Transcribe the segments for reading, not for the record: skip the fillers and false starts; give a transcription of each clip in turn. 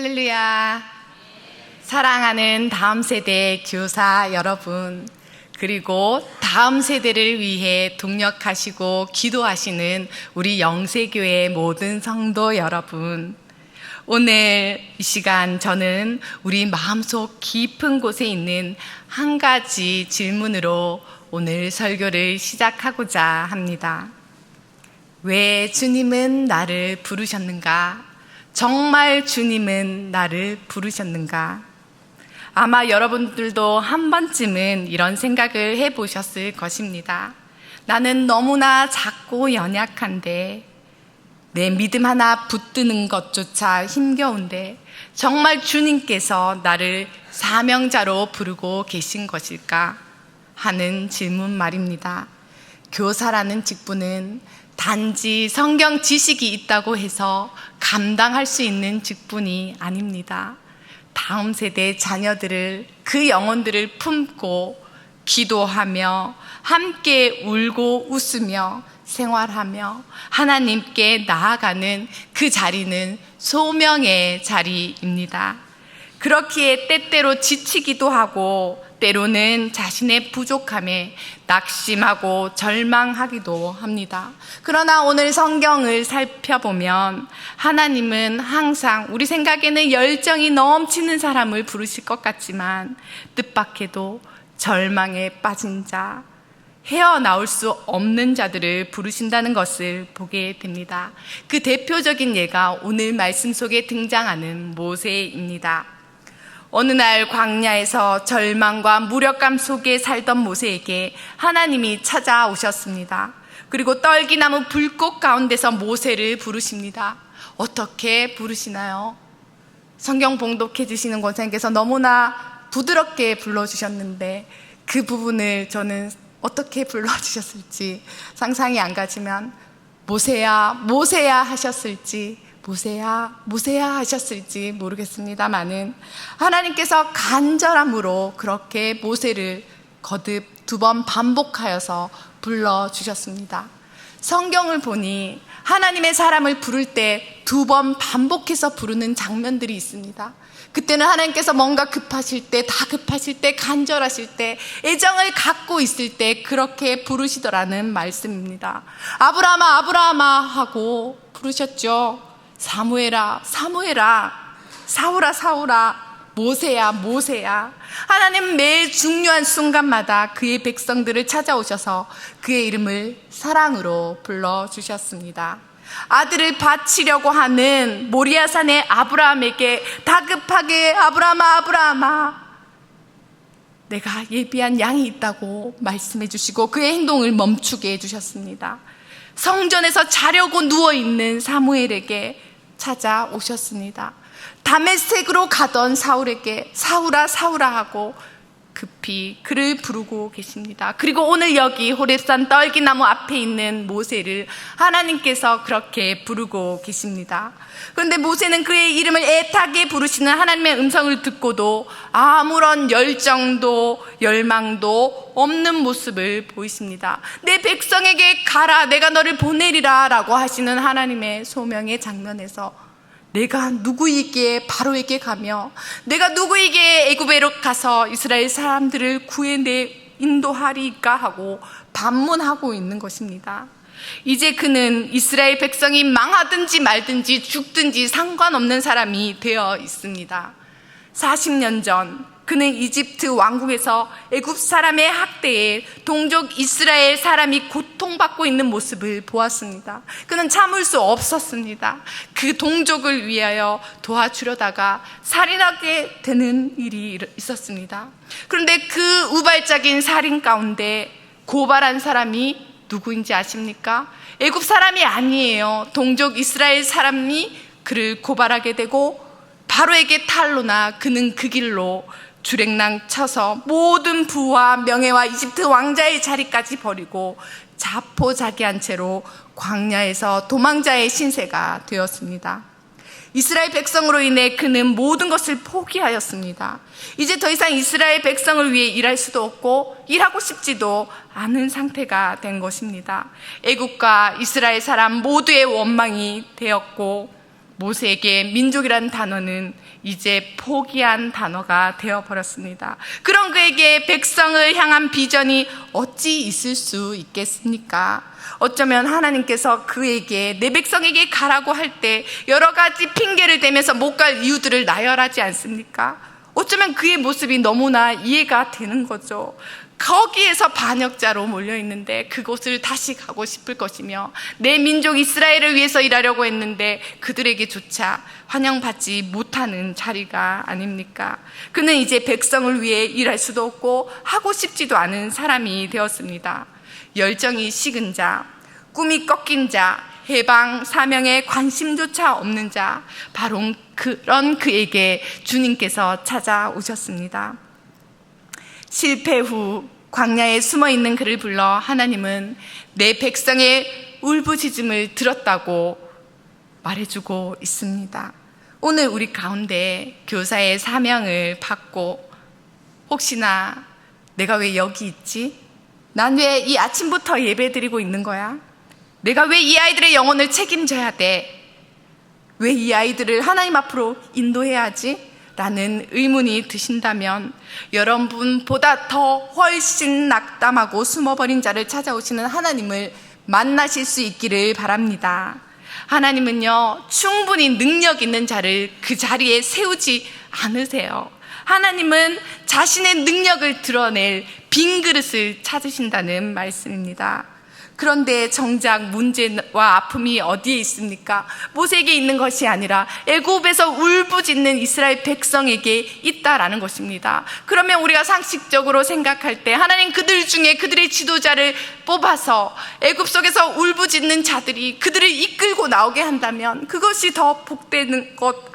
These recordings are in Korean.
할렐루야. 사랑하는 다음 세대 교사 여러분, 그리고 다음 세대를 위해 동력하시고 기도하시는 우리 영세교회 모든 성도 여러분, 오늘 이 시간 저는 우리 마음속 깊은 곳에 있는 한 가지 질문으로 오늘 설교를 시작하고자 합니다. 왜 주님은 나를 부르셨는가? 정말 주님은 나를 부르셨는가? 아마 여러분들도 한 번쯤은 이런 생각을 해보셨을 것입니다. 나는 너무나 작고 연약한데, 내 믿음 하나 붙드는 것조차 힘겨운데 정말 주님께서 나를 사명자로 부르고 계신 것일까 하는 질문 말입니다. 교사라는 직분은 단지 성경 지식이 있다고 해서 감당할 수 있는 직분이 아닙니다. 다음 세대 자녀들을, 그 영혼들을 품고 기도하며 함께 울고 웃으며 생활하며 하나님께 나아가는 그 자리는 소명의 자리입니다. 그렇기에 때때로 지치기도 하고 때로는 자신의 부족함에 낙심하고 절망하기도 합니다. 그러나 오늘 성경을 살펴보면 하나님은 항상 우리 생각에는 열정이 넘치는 사람을 부르실 것 같지만 뜻밖에도 절망에 빠진 자, 헤어나올 수 없는 자들을 부르신다는 것을 보게 됩니다. 그 대표적인 예가 오늘 말씀 속에 등장하는 모세입니다. 어느 날 광야에서 절망과 무력감 속에 살던 모세에게 하나님이 찾아오셨습니다. 그리고 떨기나무 불꽃 가운데서 모세를 부르십니다. 어떻게 부르시나요? 성경 봉독해 주시는 권사님께서 너무나 부드럽게 불러주셨는데 그 부분을 저는 어떻게 불러주셨을지 상상이 안 가지만 모세야, 모세야 하셨을지, 모세야, 모세야 하셨을지 모르겠습니다만은 하나님께서 간절함으로 그렇게 모세를 거듭 2번 반복하여서 불러주셨습니다. 성경을 보니 하나님의 사람을 부를 때 2번 반복해서 부르는 장면들이 있습니다. 그때는 하나님께서 뭔가 급하실 때, 다 급하실 때, 간절하실 때, 애정을 갖고 있을 때 그렇게 부르시더라는 말씀입니다. 아브라함아, 아브라함아 하고 부르셨죠. 사무엘아, 사무엘아, 사울아, 사울아, 모세야, 모세야. 하나님 매 중요한 순간마다 그의 백성들을 찾아오셔서 그의 이름을 사랑으로 불러주셨습니다. 아들을 바치려고 하는 모리아산의 아브라함에게 다급하게 아브라함아, 아브라함아, 내가 예비한 양이 있다고 말씀해 주시고 그의 행동을 멈추게 해주셨습니다. 성전에서 자려고 누워있는 사무엘에게 찾아오셨습니다. 다메섹으로 가던 사울에게 사울아, 사울아 하고 급히 그를 부르고 계십니다. 그리고 오늘 여기 호렙산 떨기나무 앞에 있는 모세를 하나님께서 그렇게 부르고 계십니다. 그런데 모세는 그의 이름을 애타게 부르시는 하나님의 음성을 듣고도 아무런 열정도 열망도 없는 모습을 보이십니다. 내 백성에게 가라, 내가 너를 보내리라 라고 하시는 하나님의 소명의 장면에서 내가 누구에게 바로에게 가며 내가 누구에게 애굽에로 가서 이스라엘 사람들을 구해내 인도하리까 하고 반문하고 있는 것입니다. 이제 그는 이스라엘 백성이 망하든지 말든지 죽든지 상관없는 사람이 되어 있습니다. 40년 전 그는 이집트 왕궁에서 애굽 사람의 학대에 동족 이스라엘 사람이 고통받고 있는 모습을 보았습니다. 그는 참을 수 없었습니다. 그 동족을 위하여 도와주려다가 살인하게 되는 일이 있었습니다. 그런데 그 우발적인 살인 가운데 고발한 사람이 누구인지 아십니까? 애굽 사람이 아니에요. 동족 이스라엘 사람이 그를 고발하게 되고 바로에게 탄로나 그는 그 길로 주랭랑 쳐서 모든 부와 명예와 이집트 왕자의 자리까지 버리고 자포자기한 채로 광야에서 도망자의 신세가 되었습니다. 이스라엘 백성으로 인해 그는 모든 것을 포기하였습니다. 이제 더 이상 이스라엘 백성을 위해 일할 수도 없고 일하고 싶지도 않은 상태가 된 것입니다. 애국과 이스라엘 사람 모두의 원망이 되었고 모세에게 민족이란 단어는 이제 포기한 단어가 되어버렸습니다. 그런 그에게 백성을 향한 비전이 어찌 있을 수 있겠습니까? 어쩌면 하나님께서 그에게, 내 백성에게 가라고 할 때 여러 가지 핑계를 대면서 못 갈 이유들을 나열하지 않습니까? 어쩌면 그의 모습이 너무나 이해가 되는 거죠. 거기에서 반역자로 몰려있는데 그곳을 다시 가고 싶을 것이며, 내 민족 이스라엘을 위해서 일하려고 했는데 그들에게조차 환영받지 못하는 자리가 아닙니까? 그는 이제 백성을 위해 일할 수도 없고 하고 싶지도 않은 사람이 되었습니다. 열정이 식은 자, 꿈이 꺾인 자, 해방 사명에 관심조차 없는 자, 바로 그런 그에게 주님께서 찾아오셨습니다. 실패 후 광야에 숨어있는 그를 불러 하나님은 내 백성의 울부짖음을 들었다고 말해주고 있습니다. 오늘 우리 가운데 교사의 사명을 받고, 혹시나 내가 왜 여기 있지? 난 왜 이 아침부터 예배드리고 있는 거야? 내가 왜 이 아이들의 영혼을 책임져야 돼? 왜 이 아이들을 하나님 앞으로 인도해야 하지? 라는 의문이 드신다면, 여러분보다 더 훨씬 낙담하고 숨어버린 자를 찾아오시는 하나님을 만나실 수 있기를 바랍니다. 하나님은요, 충분히 능력 있는 자를 그 자리에 세우지 않으세요. 하나님은 자신의 능력을 드러낼 빈 그릇을 찾으신다는 말씀입니다. 그런데 정작 문제와 아픔이 어디에 있습니까? 모세에게 있는 것이 아니라 애굽에서 울부짖는 이스라엘 백성에게 있다라는 것입니다. 그러면 우리가 상식적으로 생각할 때 하나님 그들 중에 그들의 지도자를 뽑아서 애굽 속에서 울부짖는 자들이 그들을 이끌고 나오게 한다면 그것이 더 복되는 것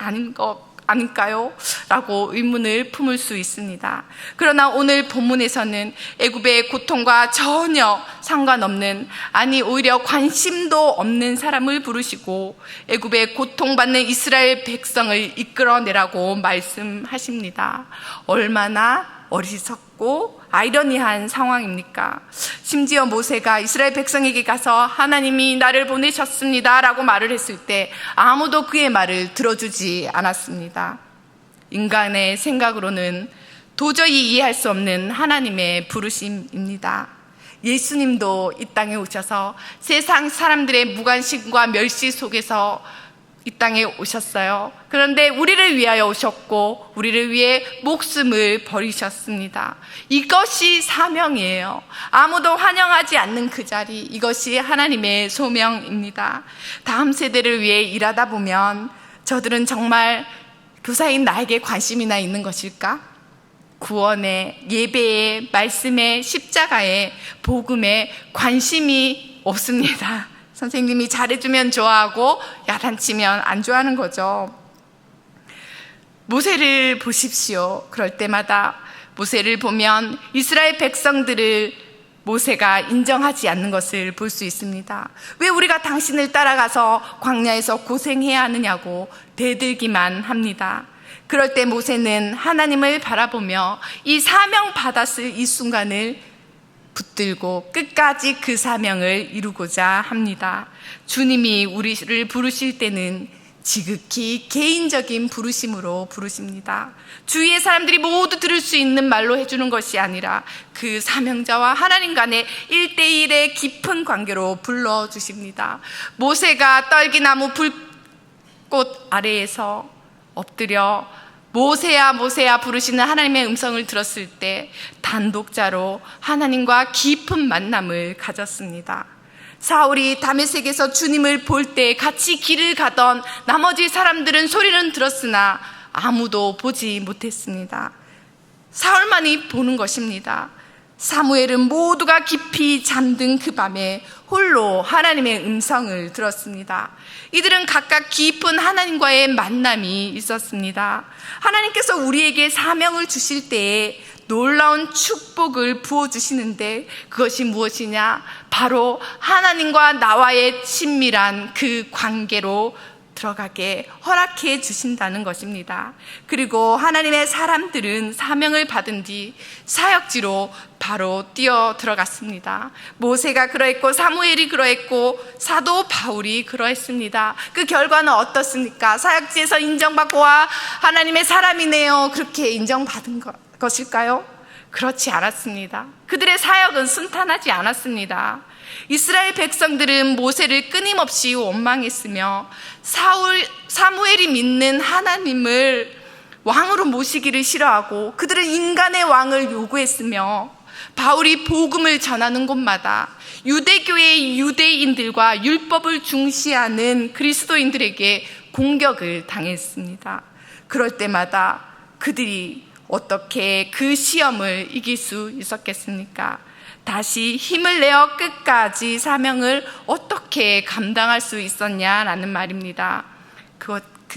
아닐까요? 라고 의문을 품을 수 있습니다. 그러나 오늘 본문에서는 애굽의 고통과 전혀 상관없는, 아니 오히려 관심도 없는 사람을 부르시고 애굽의 고통받는 이스라엘 백성을 이끌어내라고 말씀하십니다. 얼마나 어리석고 아이러니한 상황입니까? 심지어 모세가 이스라엘 백성에게 가서 하나님이 나를 보내셨습니다 라고 말을 했을 때 아무도 그의 말을 들어주지 않았습니다. 인간의 생각으로는 도저히 이해할 수 없는 하나님의 부르심입니다. 예수님도 이 땅에 오셔서 세상 사람들의 무관심과 멸시 속에서 이 땅에 오셨어요. 그런데 우리를 위하여 오셨고 우리를 위해 목숨을 버리셨습니다. 이것이 사명이에요. 아무도 환영하지 않는 그 자리, 이것이 하나님의 소명입니다. 다음 세대를 위해 일하다 보면 저들은 정말 교사인 나에게 관심이나 있는 것일까? 구원에, 예배에, 말씀에, 십자가에, 복음에 관심이 없습니다. 선생님이 잘해주면 좋아하고 야단치면 안 좋아하는 거죠. 모세를 보십시오. 그럴 때마다 모세를 보면 이스라엘 백성들을 모세가 인정하지 않는 것을 볼 수 있습니다. 왜 우리가 당신을 따라가서 광야에서 고생해야 하느냐고 대들기만 합니다. 그럴 때 모세는 하나님을 바라보며 이 사명 받았을 이 순간을 붙들고 끝까지 그 사명을 이루고자 합니다. 주님이 우리를 부르실 때는 지극히 개인적인 부르심으로 부르십니다. 주위의 사람들이 모두 들을 수 있는 말로 해주는 것이 아니라 그 사명자와 하나님 간의 1대1의 깊은 관계로 불러주십니다. 모세가 떨기나무 불꽃 아래에서 엎드려 모세야 모세야 부르시는 하나님의 음성을 들었을 때 단독자로 하나님과 깊은 만남을 가졌습니다. 사울이 다메섹에서 주님을 볼 때 같이 길을 가던 나머지 사람들은 소리는 들었으나 아무도 보지 못했습니다. 사울만이 보는 것입니다. 사무엘은 모두가 깊이 잠든 그 밤에 홀로 하나님의 음성을 들었습니다. 이들은 각각 깊은 하나님과의 만남이 있었습니다. 하나님께서 우리에게 사명을 주실 때에 놀라운 축복을 부어주시는데 그것이 무엇이냐? 바로 하나님과 나와의 친밀한 그 관계로 들어가게 허락해 주신다는 것입니다. 그리고 하나님의 사람들은 사명을 받은 뒤 사역지로 바로 뛰어 들어갔습니다. 모세가 그러했고 사무엘이 그러했고 사도 바울이 그러했습니다. 그 결과는 어떻습니까? 사역지에서 인정받고 와 하나님의 사람이네요, 그렇게 인정받은 것일까요? 그렇지 않았습니다. 그들의 사역은 순탄하지 않았습니다. 이스라엘 백성들은 모세를 끊임없이 원망했으며 사무엘이 믿는 하나님을 왕으로 모시기를 싫어하고 그들은 인간의 왕을 요구했으며 바울이 복음을 전하는 곳마다 유대교의 유대인들과 율법을 중시하는 그리스도인들에게 공격을 당했습니다. 그럴 때마다 그들이 어떻게 그 시험을 이길 수 있었겠습니까? 다시 힘을 내어 끝까지 사명을 어떻게 감당할 수 있었냐라는 말입니다.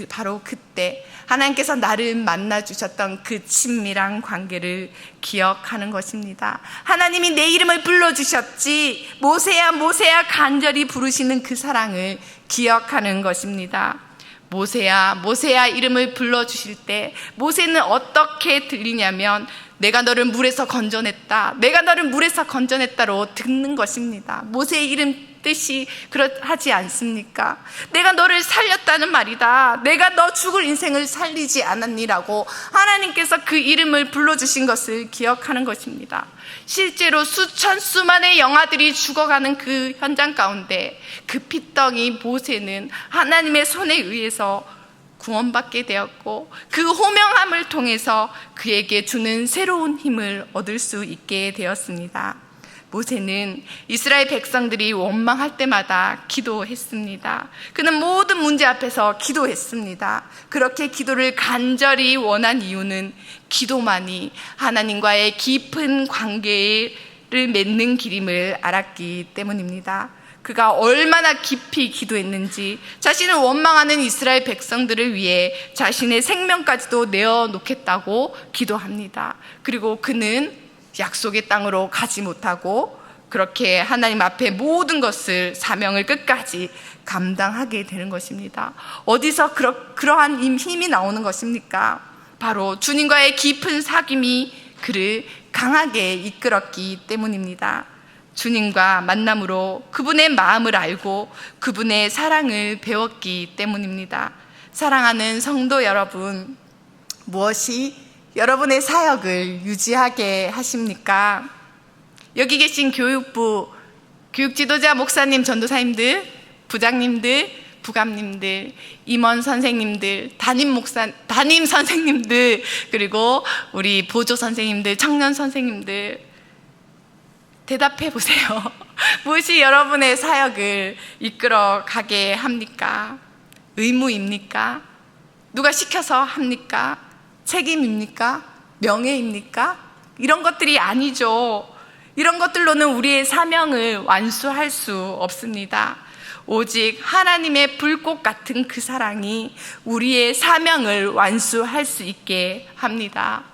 바로 그때 하나님께서 나를 만나주셨던 그 친밀한 관계를 기억하는 것입니다. 하나님이 내 이름을 불러주셨지, 모세야 모세야 간절히 부르시는 그 사랑을 기억하는 것입니다. 모세야 모세야 이름을 불러주실 때 모세는 어떻게 들리냐면 내가 너를 물에서 건져냈다, 내가 너를 물에서 건져냈다로 듣는 것입니다. 모세의 이름 뜻이 그렇하지 않습니까? 내가 너를 살렸다는 말이다, 내가 너 죽을 인생을 살리지 않았니라고 하나님께서 그 이름을 불러주신 것을 기억하는 것입니다. 실제로 수만의 영아들이 죽어가는 그 현장 가운데 그 핏덩이 모세는 하나님의 손에 의해서 구원받게 되었고 그 호명함을 통해서 그에게 주는 새로운 힘을 얻을 수 있게 되었습니다. 모세는 이스라엘 백성들이 원망할 때마다 기도했습니다. 그는 모든 문제 앞에서 기도했습니다. 그렇게 기도를 간절히 원한 이유는 기도만이 하나님과의 깊은 관계를 맺는 길임을 알았기 때문입니다. 그가 얼마나 깊이 기도했는지 자신을 원망하는 이스라엘 백성들을 위해 자신의 생명까지도 내어놓겠다고 기도합니다. 그리고 그는 약속의 땅으로 가지 못하고 그렇게 하나님 앞에 모든 것을 사명을 끝까지 감당하게 되는 것입니다. 어디서 그러한 힘이 나오는 것입니까? 바로 주님과의 깊은 사귐이 그를 강하게 이끌었기 때문입니다. 주님과 만남으로 그분의 마음을 알고 그분의 사랑을 배웠기 때문입니다. 사랑하는 성도 여러분, 무엇이 여러분의 사역을 유지하게 하십니까? 여기 계신 교육부, 교육지도자 목사님, 전도사님들, 부장님들, 부감님들, 임원 선생님들, 담임 선생님들, 그리고 우리 보조 선생님들, 청년 선생님들, 대답해 보세요. 무엇이 여러분의 사역을 이끌어 가게 합니까? 의무입니까? 누가 시켜서 합니까? 책임입니까? 명예입니까? 이런 것들이 아니죠. 이런 것들로는 우리의 사명을 완수할 수 없습니다. 오직 하나님의 불꽃 같은 그 사랑이 우리의 사명을 완수할 수 있게 합니다.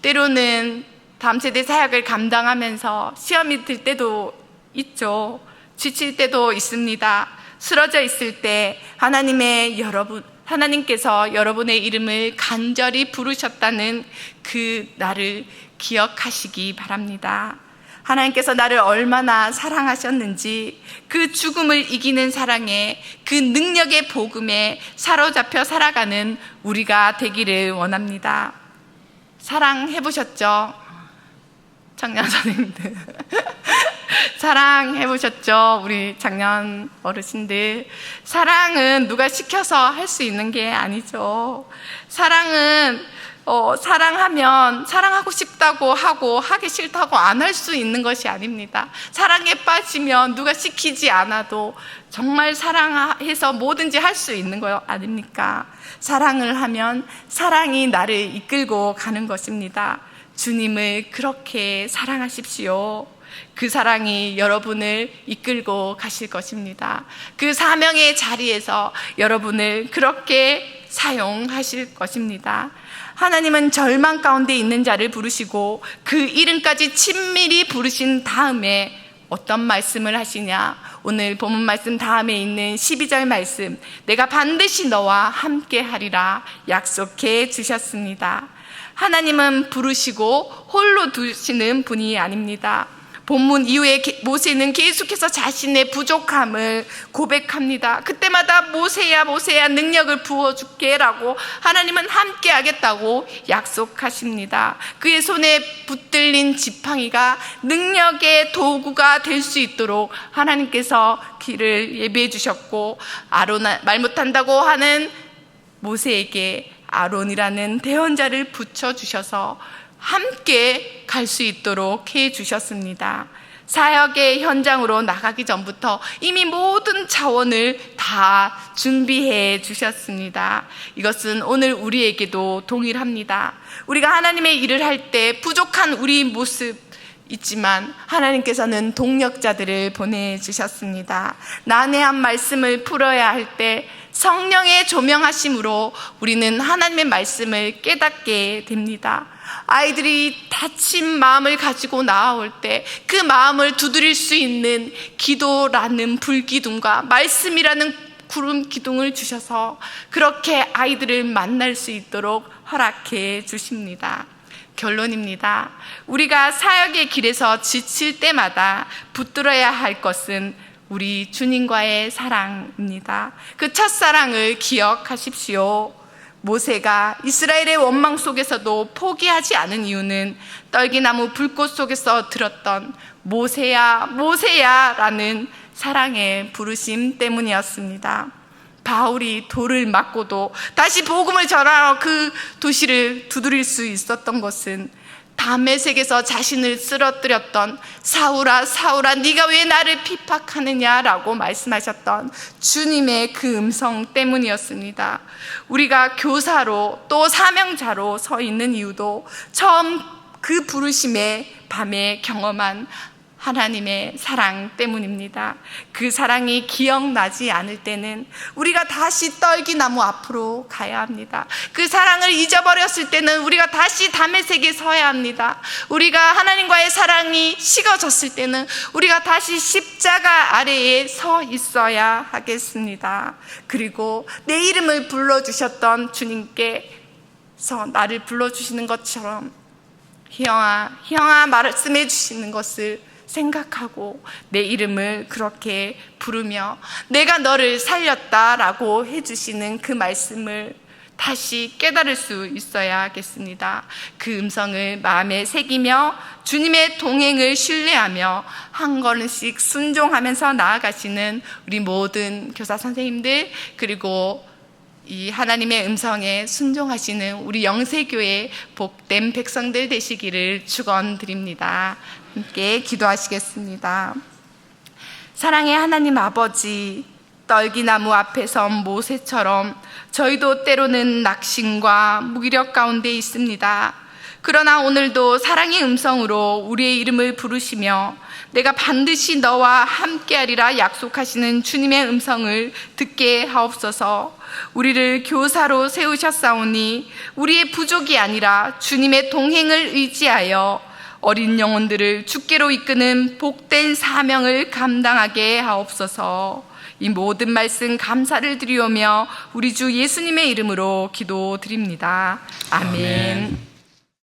때로는 다음 세대 사역을 감당하면서 시험이 들 때도 있죠. 지칠 때도 있습니다. 쓰러져 있을 때 하나님께서 여러분의 이름을 간절히 부르셨다는 그 날을 기억하시기 바랍니다. 하나님께서 나를 얼마나 사랑하셨는지 그 죽음을 이기는 사랑에, 그 능력의 복음에 사로잡혀 살아가는 우리가 되기를 원합니다. 사랑해보셨죠? 청년 선생님들 사랑해보셨죠? 우리 작년 어르신들, 사랑은 누가 시켜서 할 수 있는 게 아니죠. 사랑은 사랑하면 사랑하고 싶다고 하고 하기 싫다고 안 할 수 있는 것이 아닙니다. 사랑에 빠지면 누가 시키지 않아도 정말 사랑해서 뭐든지 할 수 있는 거 아닙니까? 사랑을 하면 사랑이 나를 이끌고 가는 것입니다. 주님을 그렇게 사랑하십시오. 그 사랑이 여러분을 이끌고 가실 것입니다. 그 사명의 자리에서 여러분을 그렇게 사용하실 것입니다. 하나님은 절망 가운데 있는 자를 부르시고 그 이름까지 친밀히 부르신 다음에 어떤 말씀을 하시냐? 오늘 본문 말씀 다음에 있는 12절 말씀, 내가 반드시 너와 함께 하리라 약속해 주셨습니다. 하나님은 부르시고 홀로 두시는 분이 아닙니다. 본문 이후에 모세는 계속해서 자신의 부족함을 고백합니다. 그때마다 모세야 모세야 능력을 부어줄게 라고 하나님은 함께 하겠다고 약속하십니다. 그의 손에 붙들린 지팡이가 능력의 도구가 될 수 있도록 하나님께서 길을 예비해 주셨고, 아론 말 못한다고 하는 모세에게 아론이라는 대언자를 붙여주셔서 함께 갈 수 있도록 해 주셨습니다. 사역의 현장으로 나가기 전부터 이미 모든 자원을 다 준비해 주셨습니다. 이것은 오늘 우리에게도 동일합니다. 우리가 하나님의 일을 할 때 부족한 우리 모습 있지만 하나님께서는 동력자들을 보내주셨습니다. 난해한 말씀을 풀어야 할 때 성령의 조명하심으로 우리는 하나님의 말씀을 깨닫게 됩니다. 아이들이 다친 마음을 가지고 나아올 때 그 마음을 두드릴 수 있는 기도라는 불기둥과 말씀이라는 구름 기둥을 주셔서 그렇게 아이들을 만날 수 있도록 허락해 주십니다. 결론입니다. 우리가 사역의 길에서 지칠 때마다 붙들어야 할 것은 우리 주님과의 사랑입니다. 그 첫사랑을 기억하십시오. 모세가 이스라엘의 원망 속에서도 포기하지 않은 이유는 떨기나무 불꽃 속에서 들었던 모세야 모세야 라는 사랑의 부르심 때문이었습니다. 바울이 돌을 맞고도 다시 복음을 전하러 그 도시를 두드릴 수 있었던 것은 다메섹에서 자신을 쓰러뜨렸던 사울아 사울아 네가 왜 나를 핍박하느냐라고 말씀하셨던 주님의 그 음성 때문이었습니다. 우리가 교사로 또 사명자로 서 있는 이유도 처음 그 부르심의 밤에 경험한 하나님의 사랑 때문입니다. 그 사랑이 기억나지 않을 때는 우리가 다시 떨기나무 앞으로 가야 합니다. 그 사랑을 잊어버렸을 때는 우리가 다시 다메섹에 서야 합니다. 우리가 하나님과의 사랑이 식어졌을 때는 우리가 다시 십자가 아래에 서 있어야 하겠습니다. 그리고 내 이름을 불러주셨던 주님께서 나를 불러주시는 것처럼 희영아 희영아 말씀해 주시는 것을 생각하고 내 이름을 그렇게 부르며 내가 너를 살렸다라고 해주시는 그 말씀을 다시 깨달을 수 있어야겠습니다. 그 음성을 마음에 새기며 주님의 동행을 신뢰하며 한 걸음씩 순종하면서 나아가시는 우리 모든 교사 선생님들, 그리고 이 하나님의 음성에 순종하시는 우리 영세교회 복된 백성들 되시기를 축원드립니다. 함께 기도하시겠습니다. 사랑의 하나님 아버지, 떨기나무 앞에 선 모세처럼 저희도 때로는 낙심과 무기력 가운데 있습니다. 그러나 오늘도 사랑의 음성으로 우리의 이름을 부르시며 내가 반드시 너와 함께하리라 약속하시는 주님의 음성을 듣게 하옵소서. 우리를 교사로 세우셨사오니 우리의 부족이 아니라 주님의 동행을 의지하여 어린 영혼들을 주께로 이끄는 복된 사명을 감당하게 하옵소서. 이 모든 말씀 감사를 드리오며 우리 주 예수님의 이름으로 기도드립니다. 아멘.